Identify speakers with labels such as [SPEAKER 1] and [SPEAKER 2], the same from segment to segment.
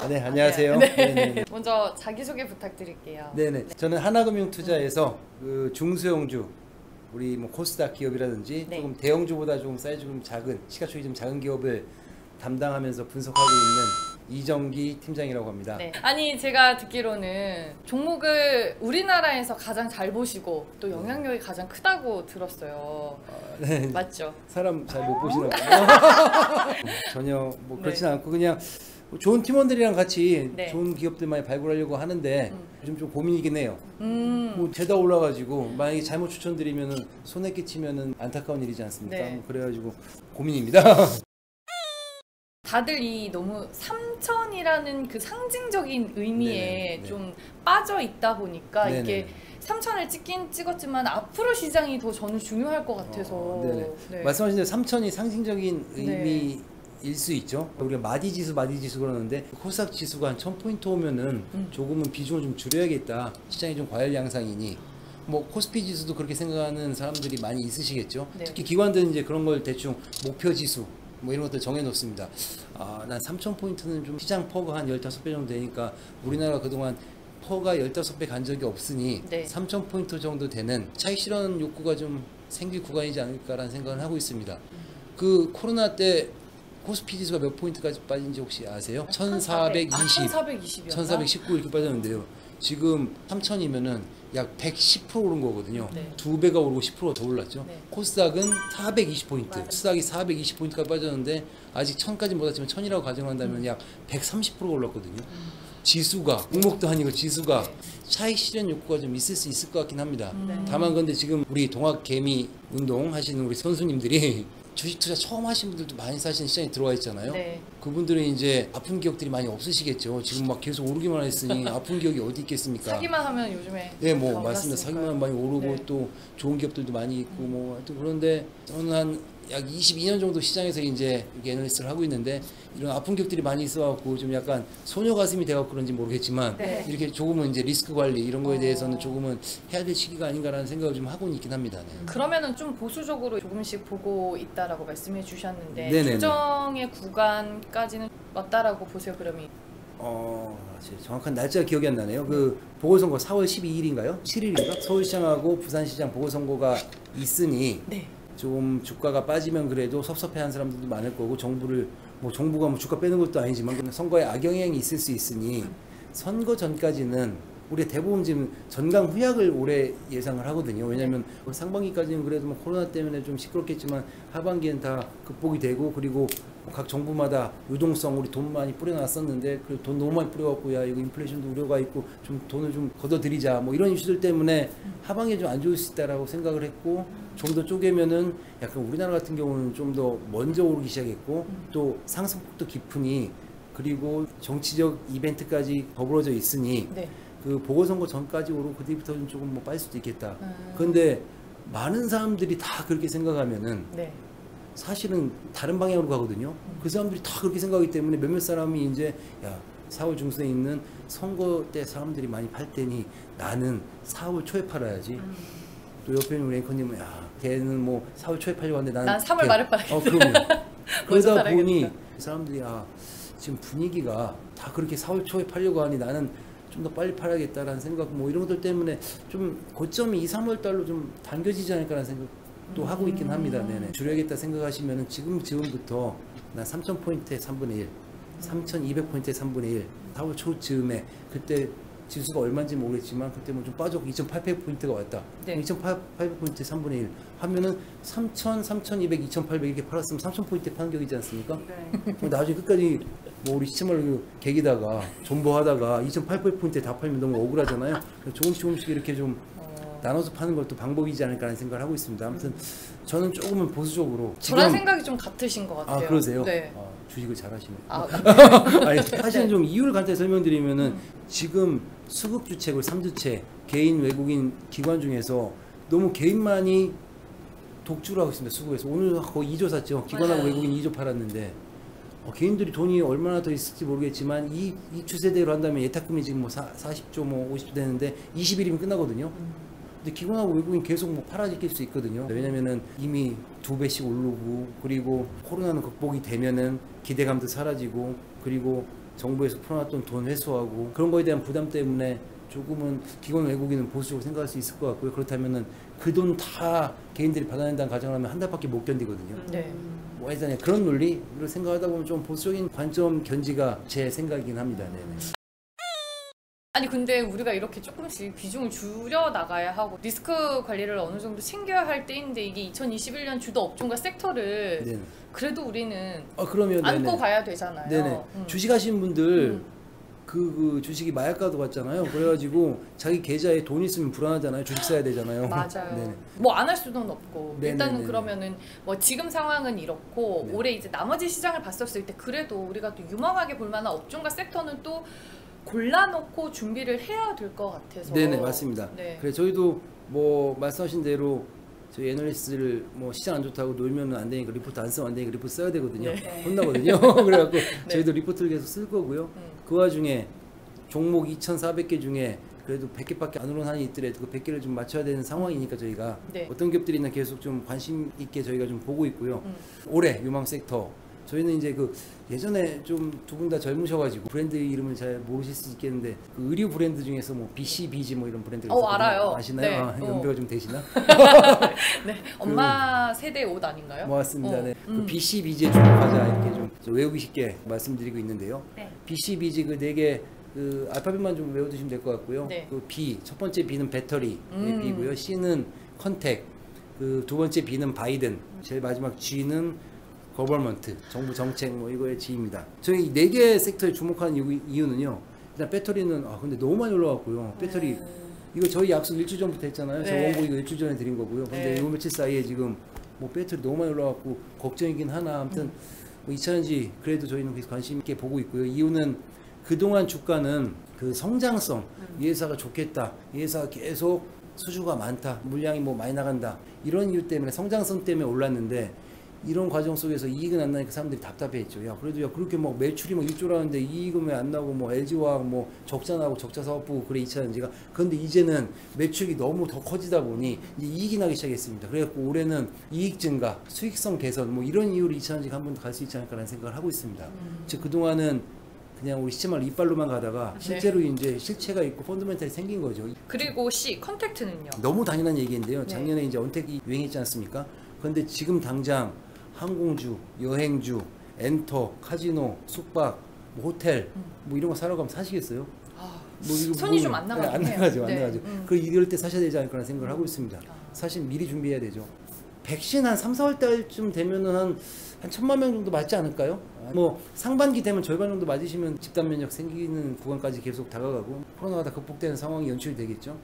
[SPEAKER 1] 네, 안녕하세요.
[SPEAKER 2] 네.
[SPEAKER 1] 네네네.
[SPEAKER 2] 먼저 자기소개 부탁드릴게요.
[SPEAKER 1] 네네. 저는 하나금융투자에서 그 중소형주, 우리 뭐 코스닥 기업이라든지
[SPEAKER 2] 네.
[SPEAKER 1] 조금 대형주보다 조금 사이즈 좀 작은, 시가총액이 좀 작은 기업을 담당하면서 분석하고 있는 이정기 팀장이라고 합니다.
[SPEAKER 2] 네. 아니 제가 듣기로는 종목을 우리나라에서 가장 잘 보시고 또 영향력이 가장 크다고 들었어요.
[SPEAKER 1] 네.
[SPEAKER 2] 맞죠?
[SPEAKER 1] 사람 잘 못 보시나 봐요. 전혀 뭐 그렇진
[SPEAKER 2] 네.
[SPEAKER 1] 않고 그냥 좋은 팀원들이랑 같이
[SPEAKER 2] 네.
[SPEAKER 1] 좋은 기업들 많이 발굴하려고 하는데 요즘 좀 고민이긴 해요.
[SPEAKER 2] 음.
[SPEAKER 1] 뭐 죄다 올라가지고 만약에 잘못 추천드리면은 손해 끼치면은 안타까운 일이지 않습니까?
[SPEAKER 2] 네.
[SPEAKER 1] 뭐 그래가지고 고민입니다.
[SPEAKER 2] 다들 이 너무 3천이라는 그 상징적인 의미에
[SPEAKER 1] 네네.
[SPEAKER 2] 좀 빠져 있다 보니까
[SPEAKER 1] 네네.
[SPEAKER 2] 이게 3천을 찍긴 찍었지만 앞으로 시장이 더 저는 중요할 것 같아서.
[SPEAKER 1] 네네.
[SPEAKER 2] 네.
[SPEAKER 1] 말씀하신 대로 3천이 상징적인
[SPEAKER 2] 네.
[SPEAKER 1] 의미일 수 있죠. 우리가 마디지수 그러는데 코스닥 지수가 한 1000포인트 오면은 조금은 비중을 좀 줄여야겠다. 시장이 좀 과열 양상이니. 뭐 코스피 지수도 그렇게 생각하는 사람들이 많이 있으시겠죠.
[SPEAKER 2] 네.
[SPEAKER 1] 특히 기관들은 이제 그런 걸 대충 목표 지수 뭐 이런 것들 정해 놓습니다. 난 3000포인트는 좀 시장 퍼가 한 15배 정도 되니까 우리나라가 그동안 퍼가 15배 간 적이 없으니
[SPEAKER 2] 네.
[SPEAKER 1] 3000포인트 정도 되는 차익 실현 욕구가 좀 생길 구간이지 않을까라는 생각을 하고 있습니다. 그 코로나 때 코스피 지수가 몇 포인트까지 빠진지 혹시 아세요? 1420,
[SPEAKER 2] 1420이요.
[SPEAKER 1] 1419 이렇게 빠졌는데요. 지금 3000이면은 약 110% 오른 거거든요.
[SPEAKER 2] 네.
[SPEAKER 1] 2배가 오르고 10%가 더 올랐죠.
[SPEAKER 2] 네.
[SPEAKER 1] 코스닥은 420포인트,
[SPEAKER 2] 맞아요.
[SPEAKER 1] 코스닥이 420포인트가 빠졌는데 아직 1000까지 못 왔지만 1000이라고 가정한다면 약 130%가 올랐거든요. 지수가, 공목도 아니고 지수가
[SPEAKER 2] 네.
[SPEAKER 1] 차익 실현 욕구가 좀 있을 수 있을 것 같긴 합니다.
[SPEAKER 2] 네.
[SPEAKER 1] 다만 근데 지금 우리 동학개미 운동 하시는 우리 선수님들이 주식 투자 처음 하신 분들도 많이 사시는 시장에 들어와 있잖아요.
[SPEAKER 2] 네.
[SPEAKER 1] 그분들은 이제 아픈 기억들이 많이 없으시겠죠. 지금 막 계속 오르기만 했으니 아픈 기억이 어디 있겠습니까?
[SPEAKER 2] 사기만 하면 요즘에
[SPEAKER 1] 네, 뭐
[SPEAKER 2] 다
[SPEAKER 1] 맞습니다.
[SPEAKER 2] 올랐으니까요.
[SPEAKER 1] 사기만 많이 오르고
[SPEAKER 2] 네.
[SPEAKER 1] 또 좋은 기업들도 많이 있고 뭐 하여튼 그런데 저는 한 약 22년 정도 시장에서 이제 이렇게 애널리스트를 하고 있는데 이런 아픈 기업들이 많이 있어갖고 좀 약간 소녀 가슴이 돼갖고 그런지 모르겠지만
[SPEAKER 2] 네.
[SPEAKER 1] 이렇게 조금은 이제 리스크 관리 이런 거에 대해서는 조금은 해야 될 시기가 아닌가라는 생각을 좀 하고는 있긴 합니다. 네.
[SPEAKER 2] 그러면은 좀 보수적으로 조금씩 보고 있다라고 말씀해 주셨는데
[SPEAKER 1] 네네네.
[SPEAKER 2] 조정의 구간까지는 왔다라고 보세요. 그러면
[SPEAKER 1] 정확한 날짜가 기억이 안 나네요. 그 보궐선거 4월 12일인가요? 7일인가? 서울시장하고 부산시장 보궐선거가 있으니
[SPEAKER 2] 네.
[SPEAKER 1] 좀 주가가 빠지면 그래도 섭섭해하는 사람들도 많을 거고 정부가 뭐 주가 빼는 것도 아니지만 그냥 선거에 악영향이 있을 수 있으니 선거 전까지는 우리 대부분 지금 전강 후약을 올해 예상을 하거든요. 왜냐하면 상반기까지는 그래도 뭐 코로나 때문에 좀 시끄럽겠지만 하반기엔 다 극복이 되고 그리고 각 정부마다 유동성 우리 돈 많이 뿌려놨었는데 그 돈 너무 많이 뿌려갖고 야 이거 인플레이션도 우려가 있고 좀 돈을 좀 걷어들이자 뭐 이런 이슈들 때문에 하반기에 좀 안 좋을 수 있다라고 생각을 했고 좀 더 쪼개면은 약간 우리나라 같은 경우는 좀 더 먼저 오르기 시작했고 또 상승폭도 깊으니 그리고 정치적 이벤트까지 더불어져 있으니
[SPEAKER 2] 네.
[SPEAKER 1] 그 보궐선거 전까지 오르고 그 뒤부터는 조금 뭐 빠질 수도 있겠다. 그런데 많은 사람들이 다 그렇게 생각하면은
[SPEAKER 2] 네.
[SPEAKER 1] 사실은 다른 방향으로 가거든요. 그 사람들이 다 그렇게 생각하기 때문에 몇몇 사람이 이제 4월 중순에 있는 선거 때 사람들이 많이 팔 때니 나는 4월 초에 팔아야지. 또 옆에 있는 우리 앵커님은 걔는 뭐 4월 초에 팔려고 하는데
[SPEAKER 2] 난 3월 말에 팔아야겠다.
[SPEAKER 1] 그럼요.
[SPEAKER 2] 먼저
[SPEAKER 1] 그러다
[SPEAKER 2] 팔아야겠다.
[SPEAKER 1] 보니 사람들이 지금 분위기가 다 그렇게 4월 초에 팔려고 하니 나는 좀 더 빨리 팔아야겠다라는 생각 뭐 이런 것들 때문에 좀 고점이 2, 3월 달로 좀 당겨지지 않을까라는 생각도 하고 있긴 합니다. 네네. 줄여야겠다 생각하시면은 지금부터 난 3,000포인트에 3분의 1, 3,200포인트에 3분의 1, 4월 초쯤에 그때 지수가 얼마인지 모르겠지만 그때 뭐 좀 빠졌고 2,800포인트가 왔다.
[SPEAKER 2] 네.
[SPEAKER 1] 2,800포인트에 3분의 1 하면은 3,000, 3,200, 2,800 이렇게 팔았으면 3,000포인트 파는 격이지 않습니까?
[SPEAKER 2] 네.
[SPEAKER 1] 나중에 끝까지 뭐 우리 시청을 계기다가 존버하다가 2,800포인트에 다 팔면 너무 억울하잖아요. 조금씩 이렇게 좀 나눠서 파는 것도 방법이지 않을까라는 생각을 하고 있습니다. 아무튼 저는 조금은 보수적으로
[SPEAKER 2] 저랑 생각이 좀 같으신 것 같아요.
[SPEAKER 1] 그러세요?
[SPEAKER 2] 네.
[SPEAKER 1] 주식을 잘하시네요.
[SPEAKER 2] 네.
[SPEAKER 1] 사실은 좀 이유를 간단히 설명드리면은 지금 수급 주체고 3주체 개인 외국인 기관 중에서 너무 개인만이 독주를 하고 있습니다. 수급에서 오늘 거의 2조 샀죠. 기관하고 외국인 2조 팔았는데 개인들이 돈이 얼마나 더 있을지 모르겠지만 이 추세대로 한다면 예탁금이 지금 뭐 40조 뭐 50조 되는데 20일이면 끝나거든요. 근데 기관하고 외국인 계속 뭐 팔아지길 수 있거든요. 왜냐면은 이미 2배씩 오르고 그리고 코로나는 극복이 되면은 기대감도 사라지고 그리고 정부에서 풀어놨던 돈 회수하고 그런 거에 대한 부담 때문에 조금은 기관 외국인은 보수적으로 생각할 수 있을 것 같고요. 그렇다면은 그 돈 다 개인들이 받아낸다는 가정을 하면 한 달밖에 못 견디거든요.
[SPEAKER 2] 네.
[SPEAKER 1] 뭐 일단 그런 논리를 생각하다 보면 좀 보수적인 관점 견지가 제 생각이긴 합니다. 네네.
[SPEAKER 2] 아니 근데 우리가 이렇게 조금씩 비중을 줄여 나가야 하고 리스크 관리를 어느 정도 챙겨야 할 때인데 이게 2021년 주도 업종과 섹터를
[SPEAKER 1] 네네.
[SPEAKER 2] 그래도 우리는
[SPEAKER 1] 그러면
[SPEAKER 2] 안고
[SPEAKER 1] 네네.
[SPEAKER 2] 가야 되잖아요.
[SPEAKER 1] 네네. 주식하시는 분들
[SPEAKER 2] 음.
[SPEAKER 1] 그 주식이 마약과도 같잖아요. 그래가지고 자기 계좌에 돈 있으면 불안하잖아요. 주식 사야 되잖아요.
[SPEAKER 2] 맞아요.
[SPEAKER 1] 네네.
[SPEAKER 2] 뭐 안 할 수는 없고
[SPEAKER 1] 네네네네.
[SPEAKER 2] 일단은 그러면은 뭐 지금 상황은 이렇고
[SPEAKER 1] 네.
[SPEAKER 2] 올해 이제 나머지 시장을 봤었을 때 그래도 우리가 또 유망하게 볼 만한 업종과 섹터는 또 골라놓고 준비를 해야 될 것 같아서.
[SPEAKER 1] 네네 맞습니다.
[SPEAKER 2] 네.
[SPEAKER 1] 그래 저희도 뭐 말씀하신 대로 저희 애널리스트를 뭐 시장 안 좋다고 놀면 안 되니까 리포트 안 쓰면 안 되니까 리포트 써야 되거든요.
[SPEAKER 2] 네.
[SPEAKER 1] 혼나거든요. 그래갖고 저희도 리포트를 계속 쓸 거고요. 그 와중에 종목 2,400개 중에 그래도 100개밖에 안 오른 한이 있더라도 그 100개를 좀 맞춰야 되는 상황이니까 저희가
[SPEAKER 2] 네.
[SPEAKER 1] 어떤 기업들이나 계속 좀 관심 있게 저희가 좀 보고 있고요. 올해 유망 섹터 저희는 이제 그 예전에 좀 두 분 다 젊으셔가지고 브랜드 이름을 잘 모르실 수 있겠는데 그 의류 브랜드 중에서 뭐 BCBG 뭐 이런 브랜드가 있거든요.
[SPEAKER 2] 알아요.
[SPEAKER 1] 아시나요?
[SPEAKER 2] 네.
[SPEAKER 1] 연배가 좀 되시나?
[SPEAKER 2] 네. 엄마 세대 옷 아닌가요?
[SPEAKER 1] 맞습니다. 네. 그 BCBG에 주목하자 이렇게 좀 외우기 쉽게 말씀드리고 있는데요.
[SPEAKER 2] 네.
[SPEAKER 1] BCBG 그 네 개 그 알파벳만 좀 외워두시면 될 것 같고요.
[SPEAKER 2] 네.
[SPEAKER 1] 그 B 첫 번째 B는 배터리 B고요. C는 컨택, 그 두 번째 B는 바이든, 제일 마지막 G는 거버먼트, 정부 정책 뭐 이거의 G입니다. 저희 네 개 섹터에 주목하는 이유는요. 일단 배터리는 근데 너무 많이 올라왔고요. 배터리 이거 저희 약속 일주 전부터 했잖아요. 저
[SPEAKER 2] 네.
[SPEAKER 1] 원고 이거 일주 전에 드린 거고요. 근데
[SPEAKER 2] 네.
[SPEAKER 1] 요 며칠 사이에 지금 뭐 배터리 너무 많이 올라왔고 걱정이긴 하나 아무튼 뭐 2차전지 그래도 저희는 계속 관심 있게 보고 있고요. 이유는 그동안 주가는 그 성장성 이 회사가 좋겠다. 이 회사가 계속 수주가 많다. 물량이 뭐 많이 나간다. 이런 이유 때문에 성장성 때문에 올랐는데 이런 과정 속에서 이익은 안 나니까 사람들이 답답해했죠. 야 그래도 야 그렇게 막 매출이 막 1조라는데 이익은 왜 안 나고 뭐 LG화학 뭐 적자 나고 적자 사업부 그래 2차전지가 그런데 이제는 매출이 너무 더 커지다 보니 이제 이익이 나기 시작했습니다. 그래갖고 올해는 이익 증가, 수익성 개선 뭐 이런 이유로 2차전지가 한 번 더 갈 수 있지 않을까라는 생각을 하고 있습니다. 즉 그동안은 그냥 우리 시체말 이빨로만 가다가 실제로 이제 실체가 있고 펀더멘탈이 생긴 거죠.
[SPEAKER 2] 그리고 C 컨택트는요.
[SPEAKER 1] 너무 당연한 얘기인데요.
[SPEAKER 2] 네.
[SPEAKER 1] 작년에 이제 언택이 유행했지 않습니까? 그런데 지금 당장 항공주, 여행주, 엔터, 카지노, 숙박, 뭐 호텔 뭐 이런 거 사러 가면 사시겠어요? 뭐 이거
[SPEAKER 2] 손이 좀 안 나가긴
[SPEAKER 1] 안
[SPEAKER 2] 해요.
[SPEAKER 1] 나가죠,
[SPEAKER 2] 네.
[SPEAKER 1] 안 나가죠. 그 이럴 때 사셔야 되지 않을까라는 생각을 하고 있습니다. 사실 미리 준비해야 되죠. 백신 한 3, 4월 달쯤 되면은 한 1,000만 명 정도 맞지 않을까요? 뭐 상반기 되면 절반 정도 맞으시면 집단 면역 생기는 구간까지 계속 다가가고 코로나가 다 극복되는 상황이 연출이 되겠죠.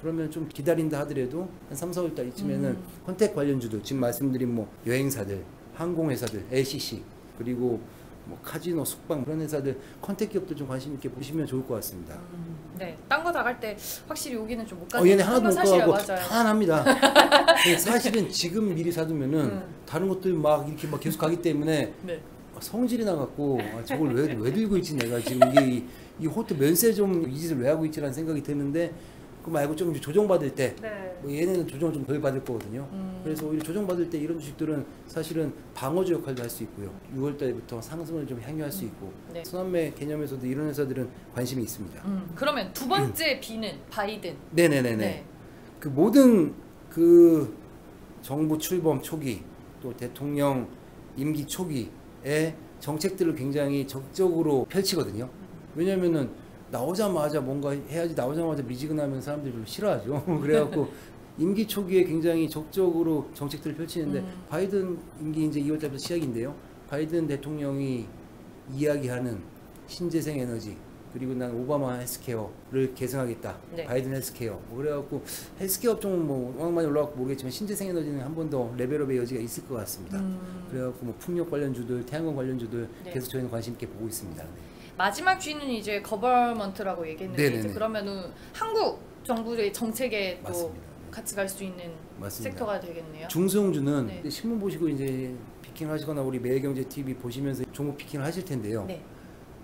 [SPEAKER 1] 그러면 좀 기다린다 하더라도 한 3, 4월 달 이쯤에는 컨택 관련주들 지금 말씀드린 뭐 여행사들, 항공회사들, LCC 그리고 뭐 카지노, 숙박 그런 회사들 컨택 기업들 좀 관심 있게 보시면 좋을 것 같습니다.
[SPEAKER 2] 네, 딴 거 다 갈 때 확실히 여기는 좀 못 가서
[SPEAKER 1] 얘네 하나도 못 가고
[SPEAKER 2] 맞아요.
[SPEAKER 1] 편안합니다. 사실은 지금 미리 사두면은 다른 것들 막 이렇게 막 계속 가기 때문에
[SPEAKER 2] 네.
[SPEAKER 1] 성질이 나갖고 저걸 왜 들고 있지 내가 지금 이게 이 호텔 면세 좀 이 짓을 왜 하고 있지라는 생각이 드는데 그 말고 좀 조정받을 때
[SPEAKER 2] 네.
[SPEAKER 1] 뭐 얘네는 조정을 좀 덜 받을 거거든요. 그래서 오히려 조정받을 때 이런 주식들은 사실은 방어주 역할도 할 수 있고요. 6월 달부터 상승을 좀 향유할 수 있고
[SPEAKER 2] 네.
[SPEAKER 1] 순환매 개념에서도 이런 회사들은 관심이 있습니다.
[SPEAKER 2] 그러면 두 번째 B는 바이든.
[SPEAKER 1] 네네네네.
[SPEAKER 2] 네.
[SPEAKER 1] 그 모든 그 정부 출범 초기 또 대통령 임기 초기에 정책들을 굉장히 적극적으로 펼치거든요. 왜냐면은 나오자마자 뭔가 해야지 나오자마자 미지근하면 사람들이 좀 싫어하죠. 그래갖고 임기 초기에 굉장히 적극적으로 정책들을 펼치는데 바이든 임기 이제 2월 달부터 시작인데요. 바이든 대통령이 이야기하는 신재생 에너지 그리고 난 오바마 헬스케어를 계승하겠다.
[SPEAKER 2] 네.
[SPEAKER 1] 바이든 헬스케어. 그래갖고 헬스케어 업종은 뭐 워낙 많이 올라갔고 모르겠지만 신재생 에너지는 한 번 더 레벨업의 여지가 있을 것 같습니다. 그래갖고 뭐 풍력 관련주들, 태양광 관련주들
[SPEAKER 2] 네.
[SPEAKER 1] 계속 저희는 관심 있게 보고 있습니다.
[SPEAKER 2] 마지막 G는 이제 거버먼트라고 얘기했는데
[SPEAKER 1] 네네네.
[SPEAKER 2] 이제 그러면은 한국 정부의 정책에 또
[SPEAKER 1] 맞습니다.
[SPEAKER 2] 같이 갈 수 있는
[SPEAKER 1] 맞습니다.
[SPEAKER 2] 섹터가 되겠네요.
[SPEAKER 1] 중소형주는
[SPEAKER 2] 네.
[SPEAKER 1] 신문 보시고 이제 피킹을 하시거나 우리 매일경제 TV 보시면서 종목 피킹을 하실 텐데요.
[SPEAKER 2] 네.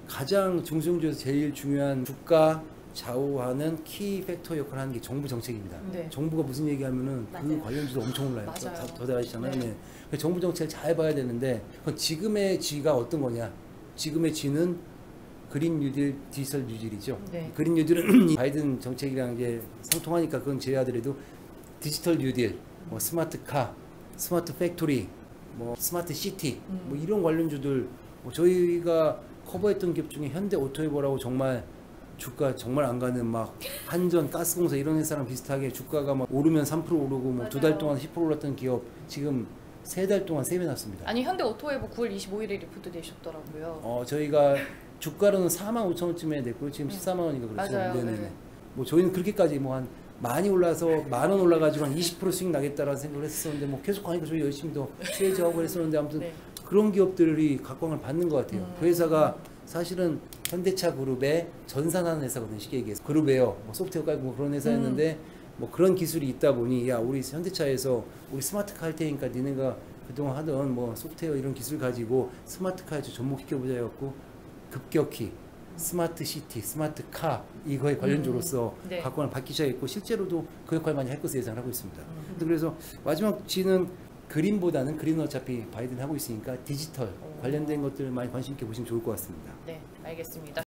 [SPEAKER 1] 가장 중소형주에서 제일 중요한 주가 좌우하는 키 팩터 역할을 하는 게 정부 정책입니다.
[SPEAKER 2] 네.
[SPEAKER 1] 정부가 무슨 얘기하면은 그
[SPEAKER 2] 맞아요.
[SPEAKER 1] 관련주도 엄청 올라요.
[SPEAKER 2] 맞아요.
[SPEAKER 1] 더 잘하시잖아요.
[SPEAKER 2] 네.
[SPEAKER 1] 네. 그래서 정부 정책을 잘 봐야 되는데 그건 지금의 G가 어떤 거냐? 지금의 G는 그린 뉴딜, 디지털 뉴딜이죠.
[SPEAKER 2] 네.
[SPEAKER 1] 그린 뉴딜은 이 바이든 정책이랑 이제 상통하니까 그건 제외하더라도 디지털 뉴딜, 뭐 스마트카, 스마트 팩토리, 뭐 스마트 시티, 뭐 이런 관련주들 뭐 저희가 커버했던 기업 중에 현대 오토웨버라고 정말 주가 정말 안 가는 막 한전 가스공사 이런 회사랑 비슷하게 주가가 막 오르면 3% 오르고 뭐 두 달
[SPEAKER 2] 맞아요.
[SPEAKER 1] 동안 10% 올랐던 기업 지금 3달 동안 3배 났습니다.
[SPEAKER 2] 아니 현대 오토웨버 9월 25일에 리포트 내셨더라고요.
[SPEAKER 1] 저희가 주가로는 4만 5천 원쯤에 냈고요. 지금 14만 원인가 그렇죠.
[SPEAKER 2] 맞아요.
[SPEAKER 1] 네네네.
[SPEAKER 2] 네.
[SPEAKER 1] 뭐 저희는 그렇게까지 뭐 한 많이 올라서 10,000원 올라가지고 한 20% 수익 나겠다라는 생각을 했었는데 뭐 계속 가니까 저희 열심히 더 취해져하고 했었는데 아무튼
[SPEAKER 2] 네.
[SPEAKER 1] 그런 기업들이 각광을 받는 것 같아요. 그 회사가 사실은 현대차 그룹의 전산하는 회사거든요. 쉽게 얘기해서 그룹웨어, 뭐 소프트웨어 깔고 뭐 그런 회사였는데 뭐 그런 기술이 있다 보니 야 우리 현대차에서 우리 스마트카 할 테니까 니네가 그동안 하던 뭐 소프트웨어 이런 기술 가지고 스마트카에 좀 접목시켜보자 해갖고 급격히 스마트 시티, 스마트 카 이거에 관련주로서
[SPEAKER 2] 네.
[SPEAKER 1] 각광을 받기 시작했고 실제로도 그 역할 많이 할 것으로 예상을 하고 있습니다. 그래서 마지막 G는 그린보다는 그린은 어차피 바이든 하고 있으니까 디지털 관련된 것들 많이 관심 있게 보시면 좋을 것 같습니다.
[SPEAKER 2] 네, 알겠습니다.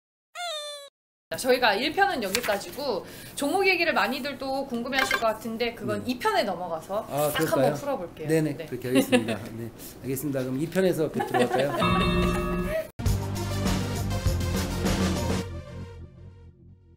[SPEAKER 2] 저희가 1편은 여기까지고 종목 얘기를 많이들 또 궁금해하실 것 같은데 그건 2편에 넘어가서 딱
[SPEAKER 1] 그럴까요?
[SPEAKER 2] 한번 풀어볼게요.
[SPEAKER 1] 네네 그렇게 하겠습니다. 네 알겠습니다. 그럼 2편에서 뵙도록 할까요?